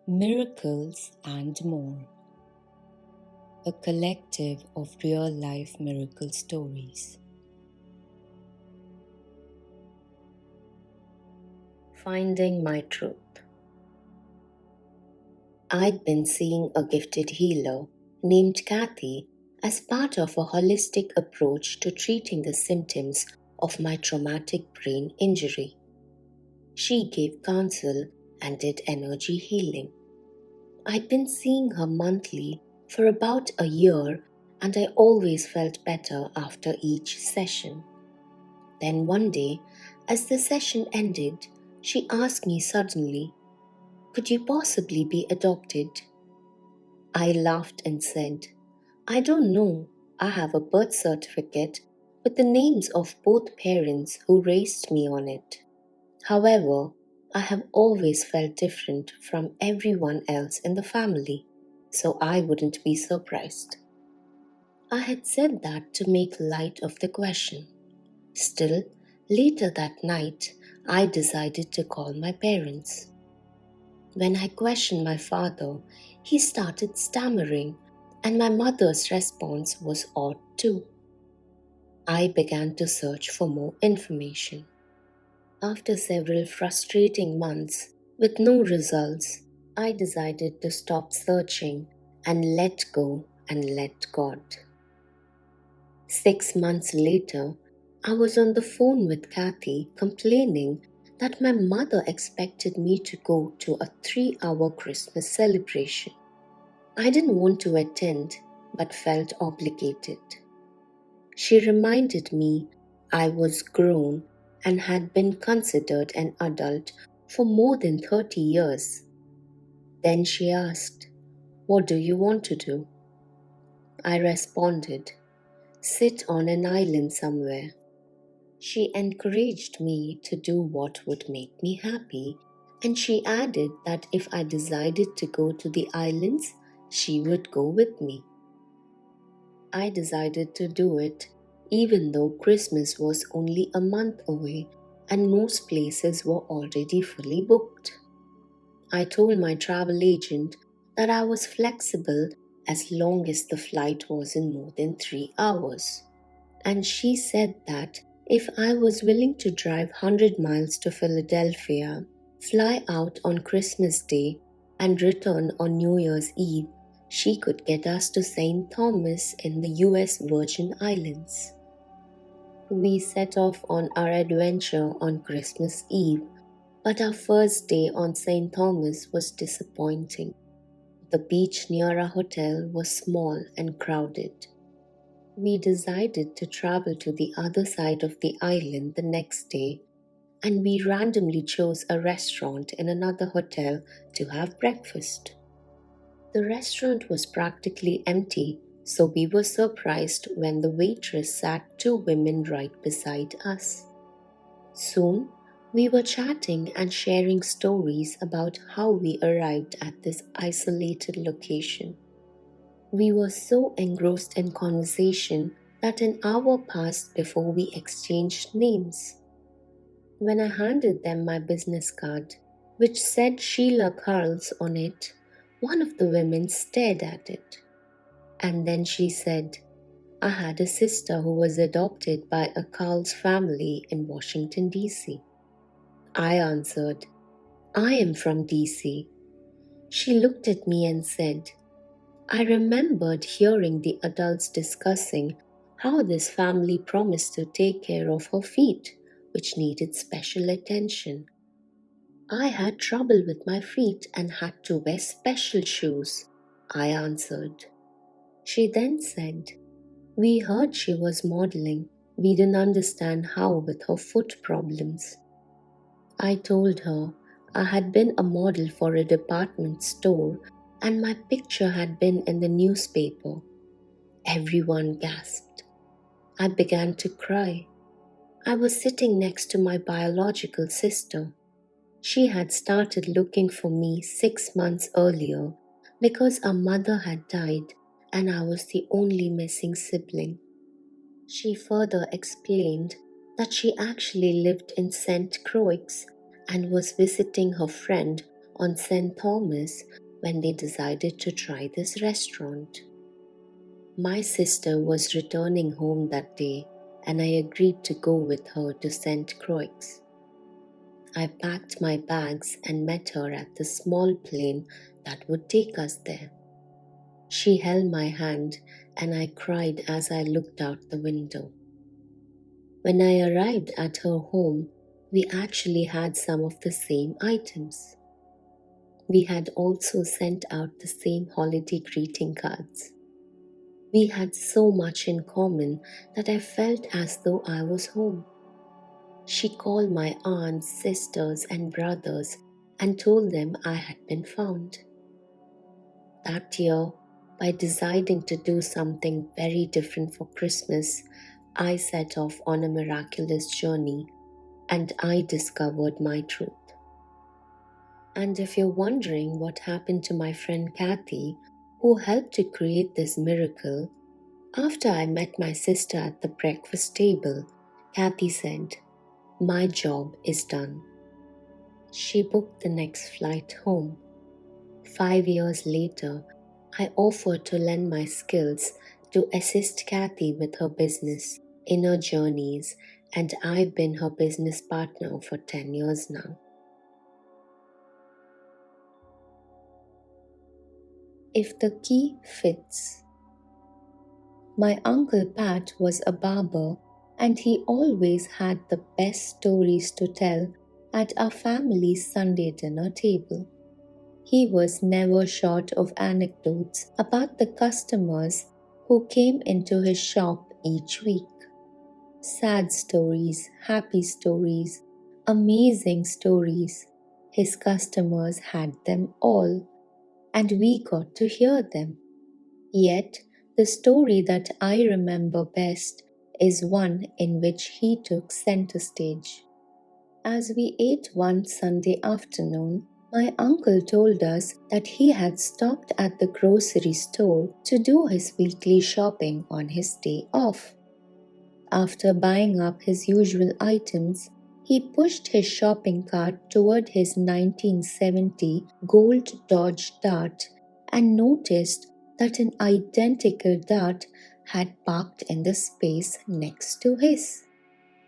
Miracles and More, a collective of real-life miracle stories. Finding my truth. I'd been seeing a gifted healer named Kathy as part of a holistic approach to treating the symptoms of my traumatic brain injury. She gave counsel and did energy healing. I'd been seeing her monthly for about a year, and I always felt better after each session. Then one day, as the session ended, she asked me suddenly, "Could you possibly be adopted?" I laughed and said, "I don't know. I have a birth certificate with the names of both parents who raised me on it. However, I have always felt different from everyone else in the family, so I wouldn't be surprised." I had said that to make light of the question. Still, later that night, I decided to call my parents. When I questioned my father, he started stammering, and my mother's response was odd too. I began to search for more information. After several frustrating months with no results, I decided to stop searching and let go and let God. 6 months later, I was on the phone with Kathy complaining that my mother expected me to go to a 3-hour Christmas celebration. I didn't want to attend but felt obligated. She reminded me I was grown and had been considered an adult for more than 30 years. Then she asked, "What do you want to do?" I responded, "Sit on an island somewhere." She encouraged me to do what would make me happy, and she added that if I decided to go to the islands, she would go with me. I decided to do it, even though Christmas was only a month away and most places were already fully booked. I told my travel agent that I was flexible as long as the flight wasn't more than 3 hours. And she said that if I was willing to drive 100 miles to Philadelphia, fly out on Christmas Day, and return on New Year's Eve, she could get us to St. Thomas in the US Virgin Islands. We set off on our adventure on Christmas Eve, but our first day on St. Thomas was disappointing. The beach near our hotel was small and crowded. We decided to travel to the other side of the island the next day, and we randomly chose a restaurant in another hotel to have breakfast. The restaurant was practically empty, so we were surprised when the waitress sat 2 women right beside us. Soon, we were chatting and sharing stories about how we arrived at this isolated location. We were so engrossed in conversation that an hour passed before we exchanged names. When I handed them my business card, which said Sheila Quarles on it, one of the women stared at it. And then she said, "I had a sister who was adopted by a Quarles family in Washington, D.C. I answered, "I am from D.C. She looked at me and said, "I remembered hearing the adults discussing how this family promised to take care of her feet, which needed special attention. I had trouble with my feet and had to wear special shoes," I answered. She then said, "We heard she was modeling. We didn't understand how with her foot problems." I told her I had been a model for a department store and my picture had been in the newspaper. Everyone gasped. I began to cry. I was sitting next to my biological sister. She had started looking for me 6 months earlier because our mother had died and I was the only missing sibling. She further explained that she actually lived in St. Croix and was visiting her friend on St. Thomas when they decided to try this restaurant. My sister was returning home that day and I agreed to go with her to St. Croix. I packed my bags and met her at the small plane that would take us there. She held my hand and I cried as I looked out the window. When I arrived at her home, we actually had some of the same items. We had also sent out the same holiday greeting cards. We had so much in common that I felt as though I was home. She called my aunts, sisters, and brothers and told them I had been found. That year, by deciding to do something very different for Christmas, I set off on a miraculous journey and I discovered my truth. And if you're wondering what happened to my friend Kathy, who helped to create this miracle, after I met my sister at the breakfast table, Kathy said, "My job is done." She booked the next flight home. 5 years later, I offered to lend my skills to assist Kathy with her business, in her journeys, and I've been her business partner for 10 years now. If the key fits. My Uncle Pat was a barber and he always had the best stories to tell at our family's Sunday dinner table. He was never short of anecdotes about the customers who came into his shop each week. Sad stories, happy stories, amazing stories. His customers had them all, and we got to hear them. Yet, the story that I remember best is one in which he took center stage. As we ate one Sunday afternoon, my uncle told us that he had stopped at the grocery store to do his weekly shopping on his day off. After buying up his usual items, he pushed his shopping cart toward his 1970 gold Dodge Dart and noticed that an identical Dart had parked in the space next to his.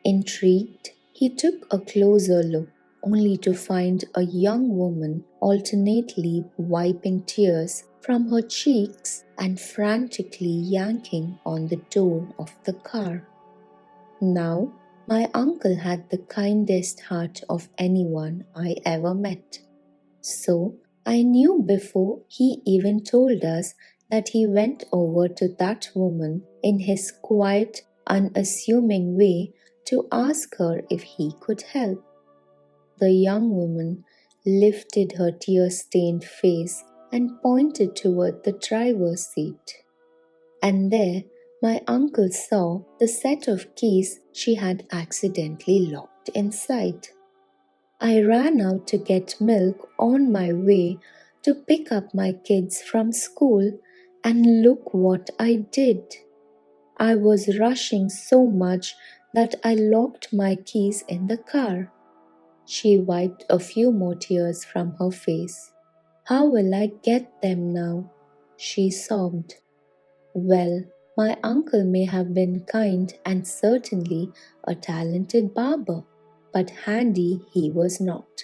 Intrigued, he took a closer look, only to find a young woman alternately wiping tears from her cheeks and frantically yanking on the door of the car. Now, my uncle had the kindest heart of anyone I ever met. So, I knew before he even told us that he went over to that woman in his quiet, unassuming way to ask her if he could help. The young woman lifted her tear-stained face and pointed toward the driver's seat. And there, my uncle saw the set of keys she had accidentally locked inside. I ran out to get milk on my way to pick up my kids from school, and look what I did. I was rushing so much that I locked my keys in the car. She wiped a few more tears from her face. "How will I get them now?" she sobbed. Well, my uncle may have been kind and certainly a talented barber, but handy he was not.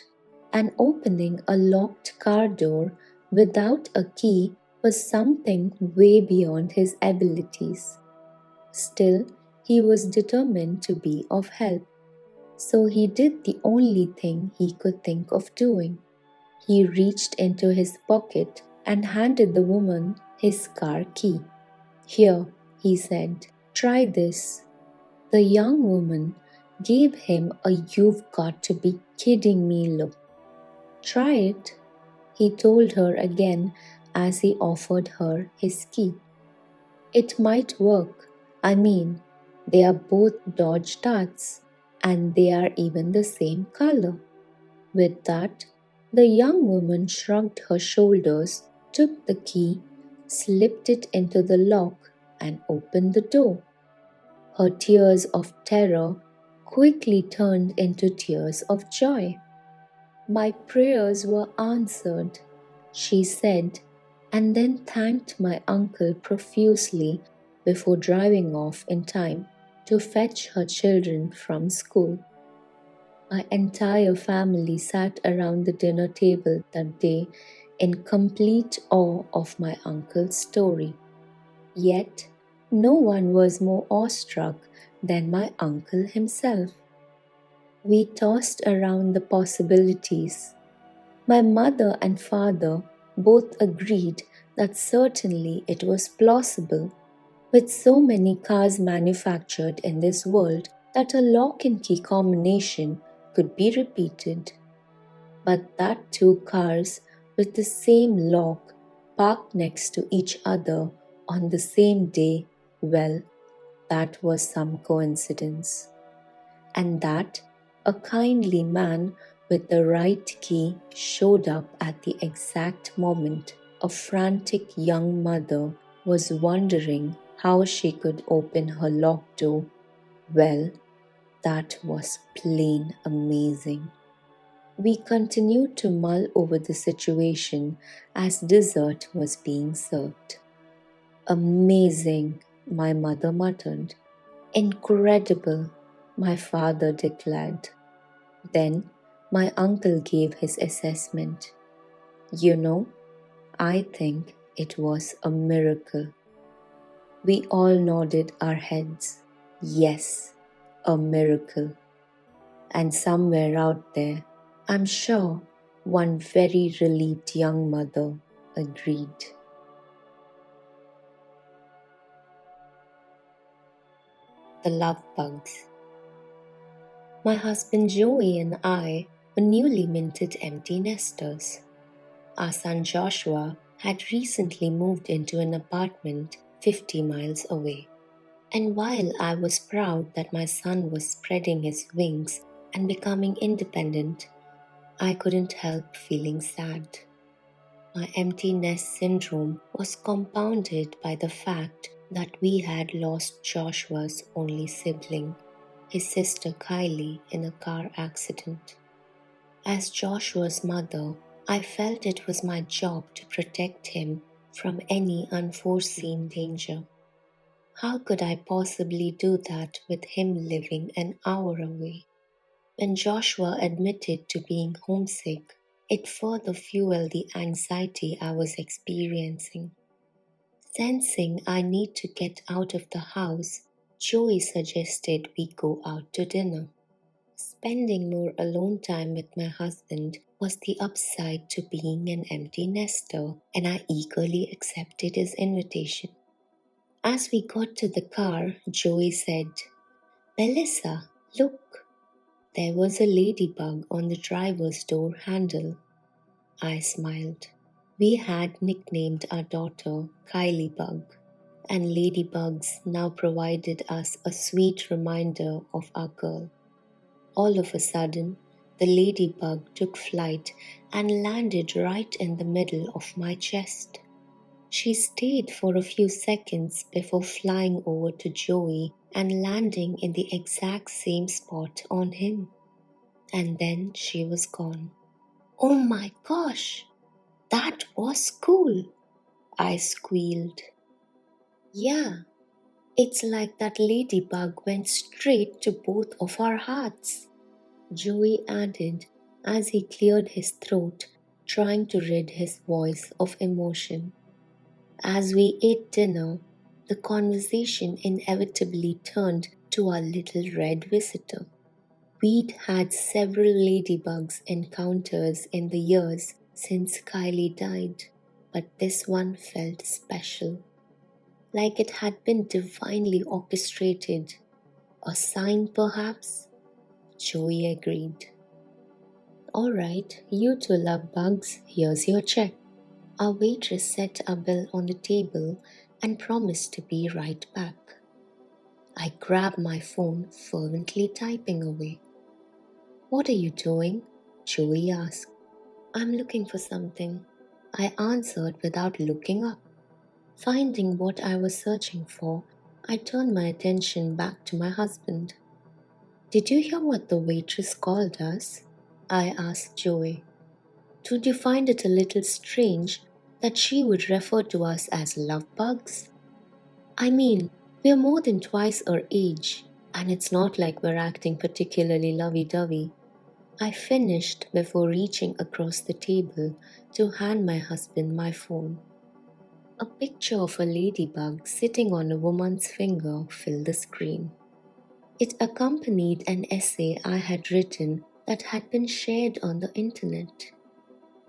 And opening a locked car door without a key was something way beyond his abilities. Still, he was determined to be of help. So he did the only thing he could think of doing. He reached into his pocket and handed the woman his car key. "Here," he said, "try this." The young woman gave him a "you've got to be kidding me" look. "Try it," he told her again as he offered her his key. "It might work. I mean, they are both Dodge Darts, and they are even the same color." With that, the young woman shrugged her shoulders, took the key, slipped it into the lock, and opened the door. Her tears of terror quickly turned into tears of joy. My prayers were answered, she said, and then thanked my uncle profusely before driving off in time to fetch her children from school. My entire family sat around the dinner table that day in complete awe of my uncle's story. Yet, no one was more awestruck than my uncle himself. We tossed around the possibilities. My mother and father both agreed that certainly it was plausible, with so many cars manufactured in this world, that a lock and key combination could be repeated. But that two cars with the same lock parked next to each other on the same day, well, that was some coincidence. And that a kindly man with the right key showed up at the exact moment a frantic young mother was wondering how she could open her locked door. Well, that was plain amazing. We continued to mull over the situation as dessert was being served. Amazing, my mother muttered. Incredible, my father declared. Then my uncle gave his assessment. You know, I think it was a miracle. We all nodded our heads. Yes, a miracle. And somewhere out there, I'm sure one very relieved young mother agreed. The love bugs. My husband Joey and I were newly minted empty nesters. Our son Joshua had recently moved into an apartment 50 miles away. And while I was proud that my son was spreading his wings and becoming independent, I couldn't help feeling sad. My empty nest syndrome was compounded by the fact that we had lost Joshua's only sibling, his sister Kylie, in a car accident. As Joshua's mother, I felt it was my job to protect him from any unforeseen danger. How could I possibly do that with him living an hour away? When Joshua admitted to being homesick, it further fueled the anxiety I was experiencing. Sensing I need to get out of the house, Joey suggested we go out to dinner. Spending more alone time with my husband was the upside to being an empty nester, and I eagerly accepted his invitation. As we got to the car, Joey said, "Melissa, look." There was a ladybug on the driver's door handle. I smiled. We had nicknamed our daughter Kylie Bug, and ladybugs now provided us a sweet reminder of our girl. All of a sudden, the ladybug took flight and landed right in the middle of my chest. She stayed for a few seconds before flying over to Joey and landing in the exact same spot on him. And then she was gone. "Oh my gosh, that was cool," I squealed. "Yeah, it's like that ladybug went straight to both of our hearts," Joey added as he cleared his throat, trying to rid his voice of emotion. As we ate dinner, the conversation inevitably turned to our little red visitor. We'd had several ladybugs encounters in the years since Kylie died, but this one felt special, like it had been divinely orchestrated. A sign, perhaps? Joey agreed. "All right, you two love bugs, here's your check." Our waitress set our bill on the table and promised to be right back. I grabbed my phone, fervently typing away. "What are you doing?" Joey asked. "I'm looking for something," I answered without looking up. Finding what I was searching for, I turned my attention back to my husband. "Did you hear what the waitress called us?" I asked Joey. Don't you find it a little strange that she would refer to us as love bugs? I mean, we're more than twice our age, and it's not like we're acting particularly lovey-dovey. I finished before reaching across the table to hand my husband my phone. A picture of a ladybug sitting on a woman's finger filled the screen. It accompanied an essay I had written that had been shared on the internet.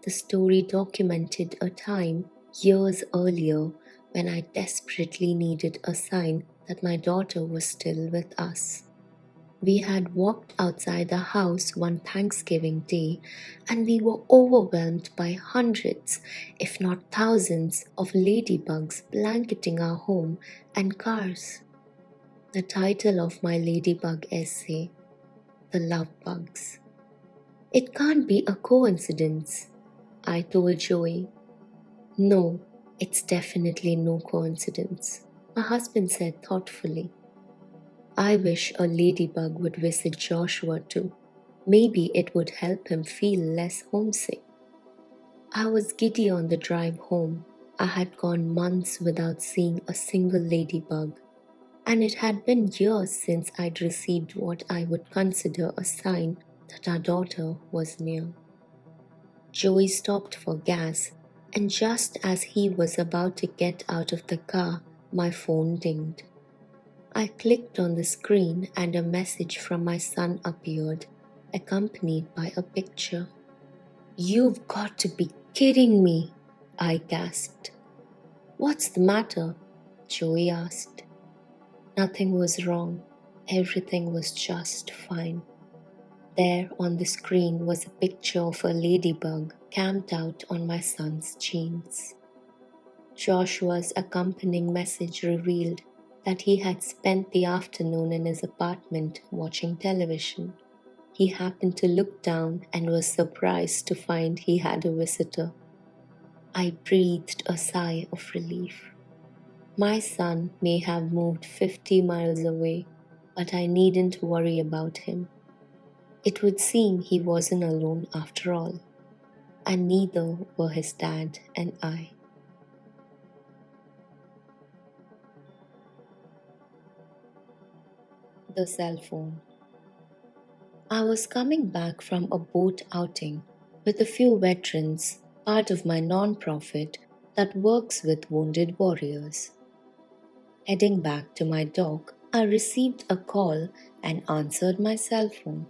The story documented a time years earlier when I desperately needed a sign that my daughter was still with us. We had walked outside the house one Thanksgiving day and we were overwhelmed by hundreds, if not thousands, of ladybugs blanketing our home and cars. The title of my ladybug essay, The Love Bugs. It can't be a coincidence, I told Joey. No, it's definitely no coincidence, my husband said thoughtfully. I wish a ladybug would visit Joshua too. Maybe it would help him feel less homesick. I was giddy on the drive home. I had gone months without seeing a single ladybug, and it had been years since I'd received what I would consider a sign that our daughter was near. Joey stopped for gas, and just as he was about to get out of the car, my phone dinged. I clicked on the screen and a message from my son appeared, accompanied by a picture. You've got to be kidding me, I gasped. What's the matter? Joey asked. Nothing was wrong. Everything was just fine. There on the screen was a picture of a ladybug camped out on my son's jeans. Joshua's accompanying message revealed that he had spent the afternoon in his apartment watching television. He happened to look down and was surprised to find he had a visitor. I breathed a sigh of relief. My son may have moved 50 miles away, but I needn't worry about him. It would seem he wasn't alone after all, and neither were his dad and I. The cell phone. I was coming back from a boat outing with a few veterans, part of my non-profit that works with wounded warriors. Heading back to my dock, I received a call and answered my cell phone.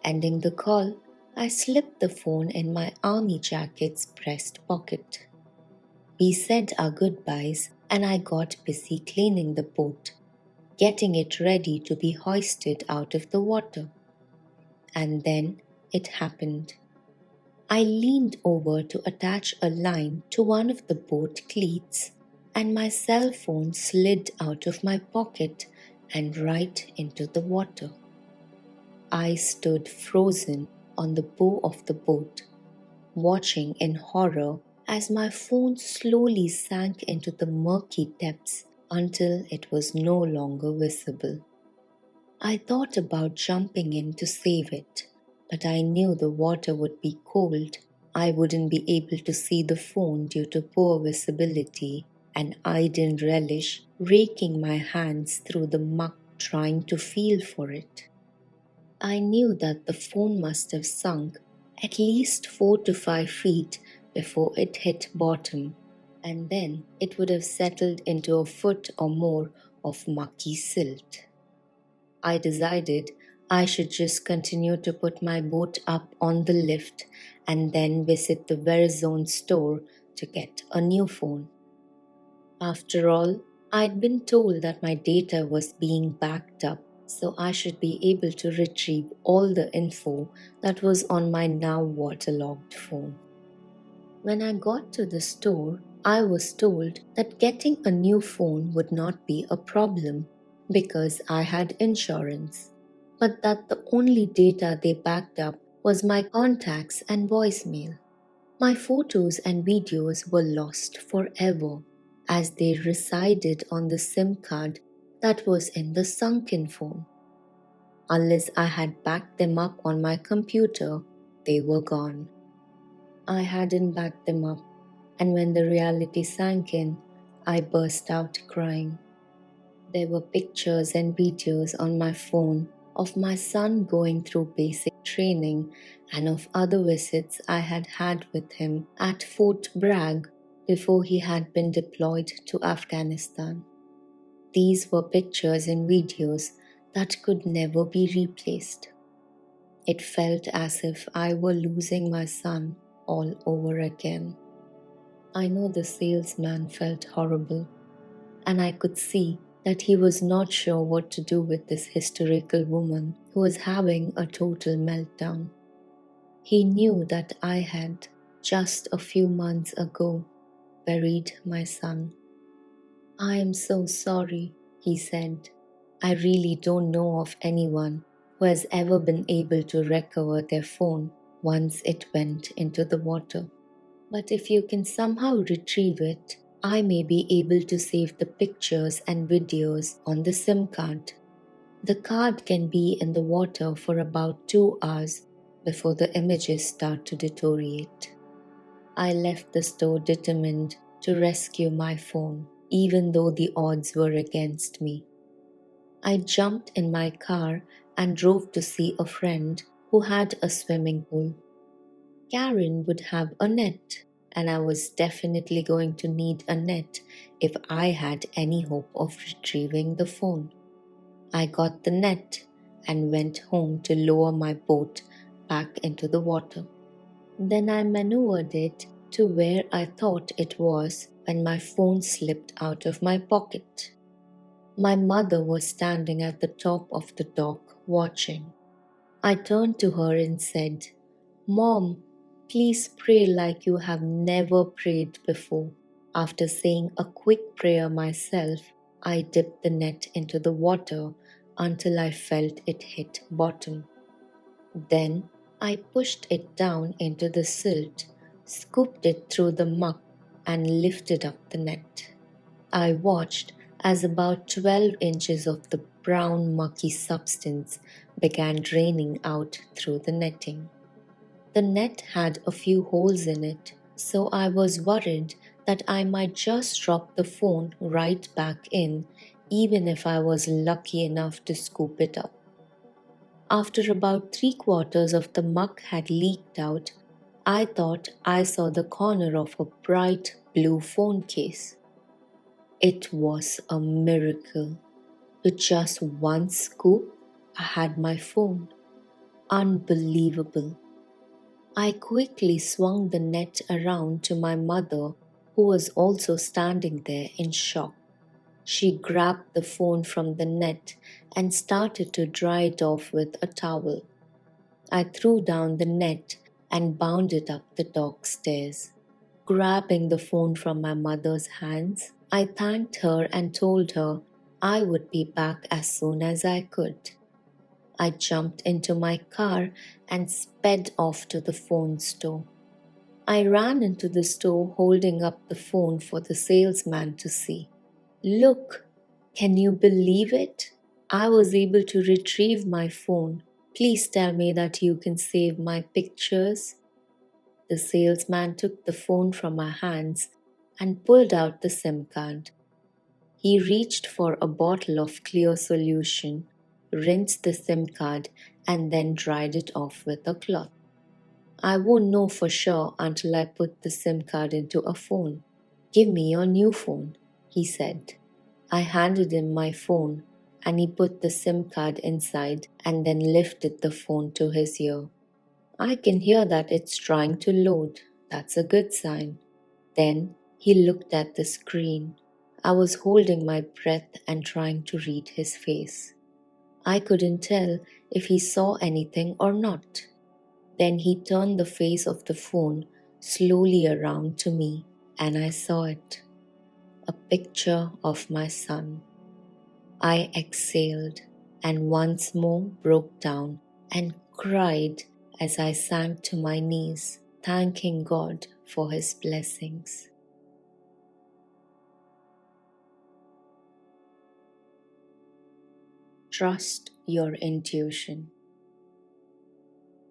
Ending the call, I slipped the phone in my army jacket's breast pocket. We said our goodbyes and I got busy cleaning the boat, getting it ready to be hoisted out of the water. And then it happened. I leaned over to attach a line to one of the boat cleats, and my cell phone slid out of my pocket and right into the water. I stood frozen on the bow of the boat, watching in horror as my phone slowly sank into the murky depths until it was no longer visible. I thought about jumping in to save it, but I knew the water would be cold. I wouldn't be able to see the phone due to poor visibility, and I didn't relish raking my hands through the muck trying to feel for it. I knew that the phone must have sunk at least 4 to 5 feet before it hit bottom, and then it would have settled into a foot or more of mucky silt. I decided I should just continue to put my boat up on the lift and then visit the Verizon store to get a new phone. After all, I'd been told that my data was being backed up, so I should be able to retrieve all the info that was on my now waterlogged phone. When I got to the store, I was told that getting a new phone would not be a problem because I had insurance, but that the only data they backed up was my contacts and voicemail. My photos and videos were lost forever as they resided on the SIM card that was in the sunken phone. Unless I had backed them up on my computer, they were gone. I hadn't backed them up, and when the reality sank in, I burst out crying. There were pictures and videos on my phone of my son going through basic training and of other visits I had had with him at Fort Bragg before he had been deployed to Afghanistan. These were pictures and videos that could never be replaced. It felt as if I were losing my son all over again. I know the salesman felt horrible, and I could see that he was not sure what to do with this hysterical woman who was having a total meltdown. He knew that I had, just a few months ago, buried my son. "I am so sorry," he said. "I really don't know of anyone who has ever been able to recover their phone once it went into the water. But if you can somehow retrieve it, I may be able to save the pictures and videos on the SIM card. The card can be in the water for about 2 hours before the images start to deteriorate." I left the store determined to rescue my phone, even though the odds were against me. I jumped in my car and drove to see a friend who had a swimming pool. Karen would have a net, and I was definitely going to need a net if I had any hope of retrieving the phone. I got the net and went home to lower my boat back into the water. Then I maneuvered it to where I thought it was when my phone slipped out of my pocket. My mother was standing at the top of the dock watching. I turned to her and said, "Mom, please pray like you have never prayed before." After saying a quick prayer myself, I dipped the net into the water until I felt it hit bottom. Then I pushed it down into the silt, scooped it through the muck, and lifted up the net. I watched as about 12 inches of the brown mucky substance began draining out through the netting. The net had a few holes in it, so I was worried that I might just drop the phone right back in, even if I was lucky enough to scoop it up. After about 3/4 of the muck had leaked out, I thought I saw the corner of a bright blue phone case. It was a miracle. With just one scoop, I had my phone. Unbelievable. I quickly swung the net around to my mother, who was also standing there in shock. She grabbed the phone from the net and started to dry it off with a towel. I threw down the net and bounded up the dock stairs. Grabbing the phone from my mother's hands, I thanked her and told her I would be back as soon as I could. I jumped into my car and sped off to the phone store. I ran into the store holding up the phone for the salesman to see. "Look, can you believe it? I was able to retrieve my phone. Please tell me that you can save my pictures." The salesman took the phone from my hands and pulled out the SIM card. He reached for a bottle of clear solution, rinsed the SIM card, and then dried it off with a cloth. "I won't know for sure until I put the SIM card into a phone. Give me your new phone," he said. I handed him my phone, and he put the SIM card inside and then lifted the phone to his ear. "I can hear that it's trying to load. That's a good sign." Then he looked at the screen. I was holding my breath and trying to read his face. I couldn't tell if he saw anything or not. Then he turned the face of the phone slowly around to me, and I saw it. A picture of my son. I exhaled and once more broke down and cried as I sank to my knees, thanking God for His blessings. Trust your intuition.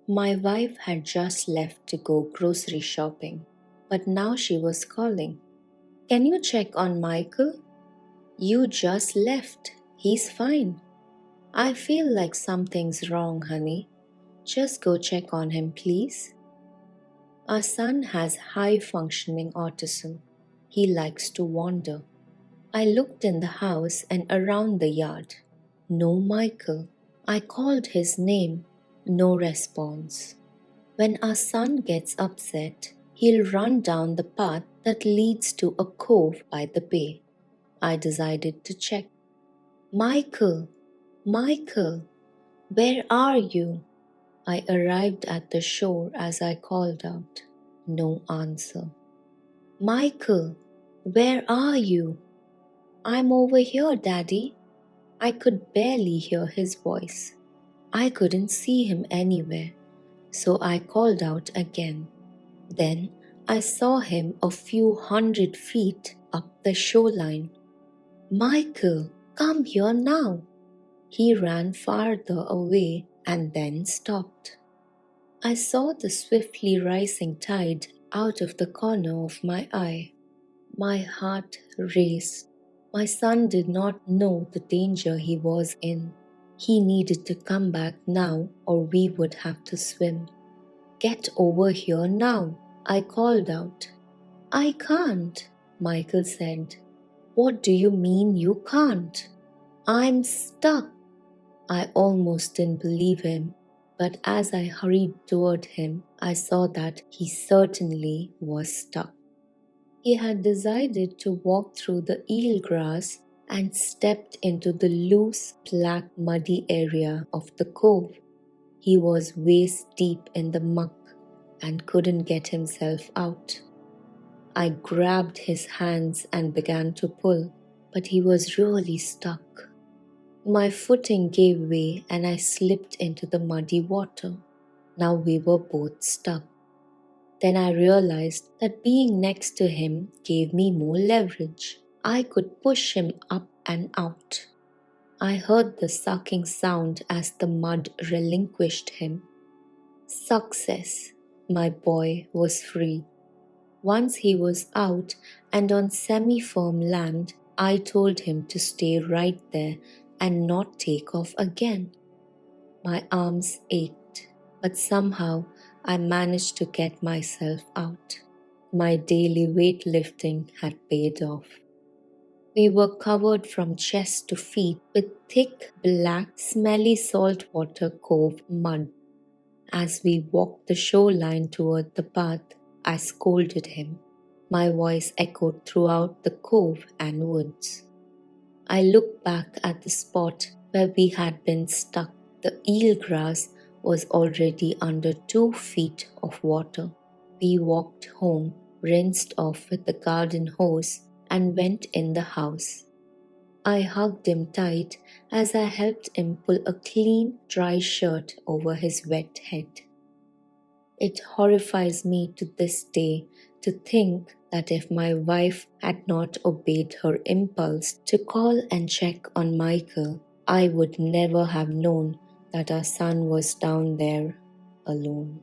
My wife had just left to go grocery shopping, but now she was calling. Can you check on Michael? You just left. He's fine. I feel like something's wrong, honey. Just go check on him, please. Our son has high functioning autism. He likes to wander. I looked in the house and around the yard. No Michael. I called his name. No response. When our son gets upset, he'll run down the path that leads to a cove by the bay. I decided to check. Michael! Michael! Where are you? I arrived at the shore as I called out. No answer. Michael! Where are you? I'm over here, Daddy. I could barely hear his voice. I couldn't see him anywhere, so I called out again. Then I saw him a few 100 feet up the shoreline. Michael, come here now. He ran farther away and then stopped. I saw the swiftly rising tide out of the corner of my eye. My heart raced. My son did not know the danger he was in. He needed to come back now or we would have to swim. Get over here now, I called out. I can't, Michael said. What do you mean you can't? I'm stuck. I almost didn't believe him, but as I hurried toward him, I saw that he certainly was stuck. He had decided to walk through the eelgrass and stepped into the loose, black, muddy area of the cove. He was waist deep in the muck and couldn't get himself out. I grabbed his hands and began to pull, but he was really stuck. My footing gave way and I slipped into the muddy water. Now we were both stuck. Then I realized that being next to him gave me more leverage. I could push him up and out. I heard the sucking sound as the mud relinquished him. Success! My boy was free. Once he was out and on semi-firm land, I told him to stay right there and not take off again. My arms ached, but somehow I managed to get myself out. My daily weightlifting had paid off. We were covered from chest to feet with thick, black, smelly saltwater cove mud. As we walked the shoreline toward the path, I scolded him. My voice echoed throughout the cove and woods. I looked back at the spot where we had been stuck. The eelgrass was already under 2 feet of water. We walked home, rinsed off with the garden hose, and went in the house. I hugged him tight as I helped him pull a clean, dry shirt over his wet head. It horrifies me to this day to think that if my wife had not obeyed her impulse to call and check on Michael, I would never have known that our son was down there alone.